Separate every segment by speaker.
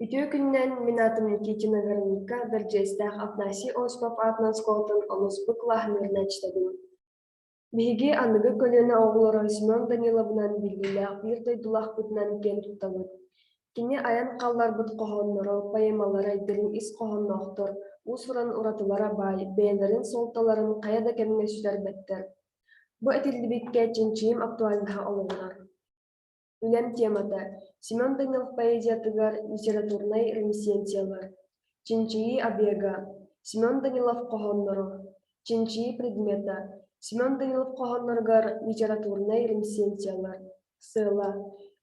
Speaker 1: Ütü gündən minatım Никитина Вероника bir жестах Афнаси Оспап атынан сколтын олуспук лахмырна чтадым. Биһиги анныгы көлөне оғлоро Семен Даниловнан билгилээх биир дойдулах бутунан кен туттабыт. Кини аян қалларбыт қоһонноро, поэмалара айдырын ис қоһонноохтор, усуран уратылара бай, бээнерин солталарын қаяда кемге сүтәрбэттер. Бу этилдибикке чинчиим актуальныха олоғлар. Үлем темата Семен Данилов поэзиятыгар литературнай ремиссиенциялар. Чинчии обега. Семен Данилов қоһонноро. Чинчии предмета. Семен Данилов қоһонноргар литературнай ремиссиенциялар. Сыла.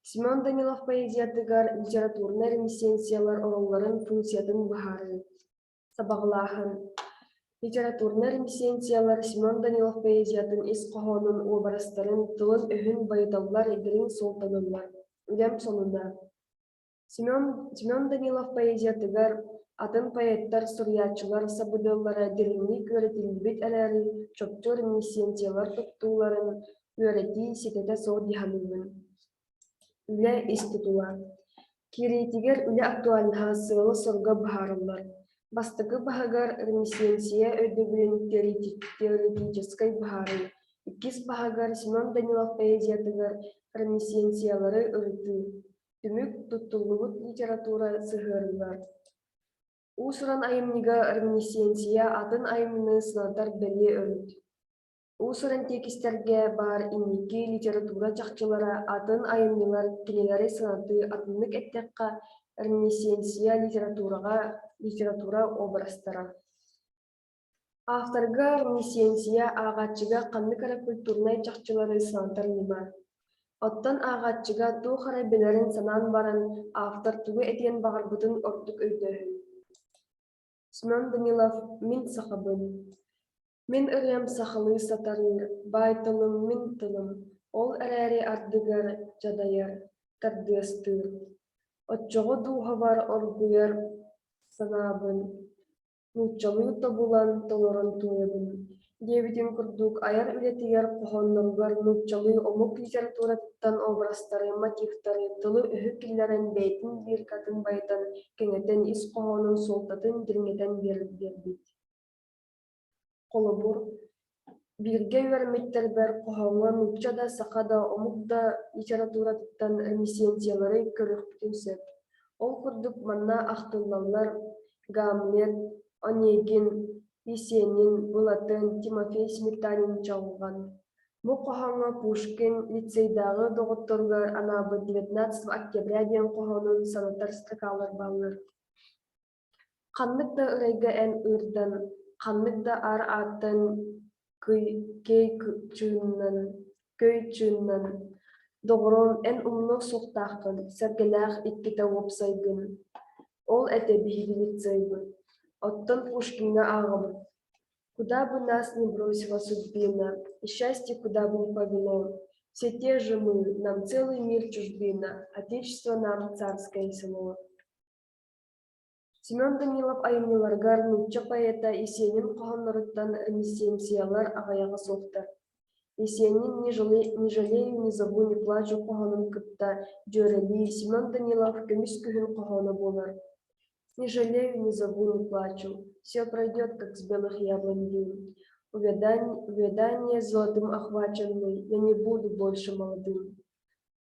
Speaker 1: Семен Данилов поэзиятыгар литературнай ремиссиенциялар оролларын функциятын бахары. Сабаглахан. Литературнай ремиссиенциялар Семен Данилов поэзиятын ис қоһонун образтарын тылын өһүн байыталлар эдерин солтанылар. Үлем сонунда. Семен Данилов поэзиятыгар атын поэттар, сурьячылар, сабыдыллара деринни көрөтилбит әләри чопту ремиссиенциялар туттууларын үөрети ситете соо диханылын. Үле ис тутула. Кирейтигер үле актуальныха сылы сорга бахарылар. Бастыкы бахагар ремиссиенция өйдөбүлен теоретической бахары. Иккис бахагар Семен Данилов поэзиятыгар ремиссиенциялары ырыты. Түмүк туттулубут литература сыгырылар. Усуран айымнига ремиссиенция атын айымны сынатар беле өрүт. Усуран текистерге бар инники литература чакчылара атын айымнылар кинелери сынаты атыннык эттекка ремиссиенция литература образтара. Авторга ремиссиенция агачыга канныкара культурнай чакчылары сынатар нима. Оттан агачыга туу харабелерин санан баран автор тугу этиен багарбытын ордук өйдөһүн. Семен Данилов мин сахабын. Мин ырыам сахалы сатарыр, байтылым мин тылым. Ол әрәри ардыгар жадаяр, тардыастыр. Отчоғо дуухавар оргуяр санабын. Нуччалыы тобулан толорон туебын. Дебитин курдук аяр үлетигер кохонноргар нуччалыы омук литератураттан образтары, мотивтары, тылы үһү киллерен бейтин бир катын байтан кеңетен ис кохонун солтатын дирңетен бербит. Колобур бирге үөрмиттер бер кохонго нучча да сака да омук да литератураттан ремиссиенциялары көрүктүнсөп. Ол курдук манна ахтыллаллар Гамлет, Онегин, Есенин, Булатын, Тимофей Сметанин чалган. Бу кохонго Пушкин лицейдагы доҕотторгар анабы 19 октября диэн кохонун санатар стакалар баллар. Ханнык да ырайга эн ырдан, ханнык да ар аттан көй чыыннан, доғрон эн умнук суктаахпын, сергелээх икките уопсайгын. Ол эте бихилицейбы. Оттон Пушкинга агабыт. Куда бы нас ни бросила судьбина, и счастье куда бы ни повело, все те же мы, нам целый мир чужбина, отечество нам царское село. Семен Данилов айымныларгар нучча поэта Есенин кохонноруттан ремиссиенциялар агаяга соктар. Есенин не жалею, не зову, не плачу кохонун кытта жөрели Семен Данилов көмүс күһүн кохоно болар. Не жалею, не зову, не плачу. Все пройдет, как с белых яблонь дым. Увядание золотым охваченный, я не буду больше молодым.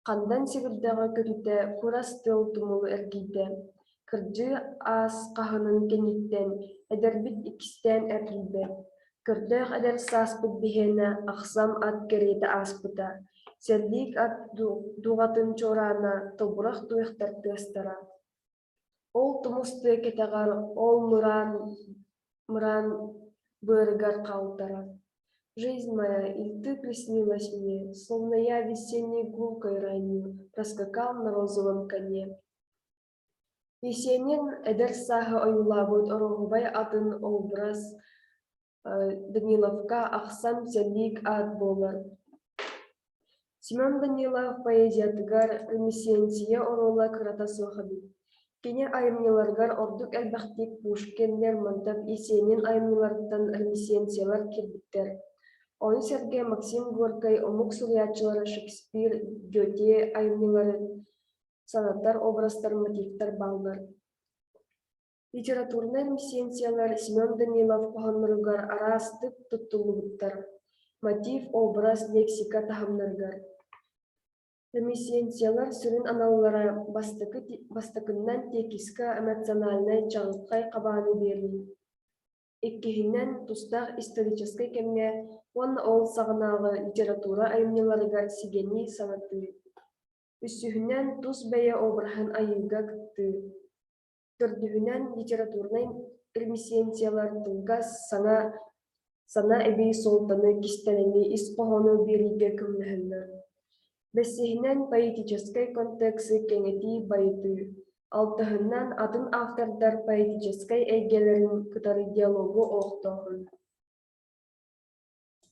Speaker 1: Кандан сигырдага көрүтэ, курастыл тумулу эргийте. Кырдьы ас каханын кениттен, эдербит икистен эргийбе. Кырдык эдер сааспыт биһэна, ахсам ат керейте аспыта. Серлик ат дугатын чорана, тобурах туяхтар тыастара. Ол тумусты кетагар, ол мыран бырыгар калтара. Жизнь моя, и ты приснилась мне, словно я весенней гулкой ранней проскакал на розовом коне. Есенин эдер саһы оюлабыт орогубай атын образ Даниловка ахсам серлик ат болар. Семен Данилов поэзиятыгар ремиссиенция орола кырата суахабит. Кене айымныларгар ордук элбахтик Пушкин, Лермонтов, Есенин айымнылардан ремиссиенциялар кирбиттер. Оны Сергей Максим Горький, омук сурьячылары Шекспир, Гёте айымнылары санаттар, образтар, мотивтар баллар. Литературный миссиенциялар Семен Данилов Паханнарыгар арастык туттулубуттар. Мотив, образ, лексика тахамнаргар. Миссиенциялар сүрін аналлара бастыкыннан текиска эмоциональный чаңкай кабаны берин. Иккиһиннен тустах исторической кемге он ол сагынагы литература айымныларыгар сигени санаты. Үссүһүнэн тус бэйэ обраһын айыга кытты. Төрдүһүнэн литературный эмиссиенциялар тылга сана эбей солтаны кистенени испохону бериге күмнэһыннар. Бэссиһинэн поэтической контексты кеңети байыты. Алтыһыннан атын автордар поэтической эйгелерин кытары диалогу оохтоохун.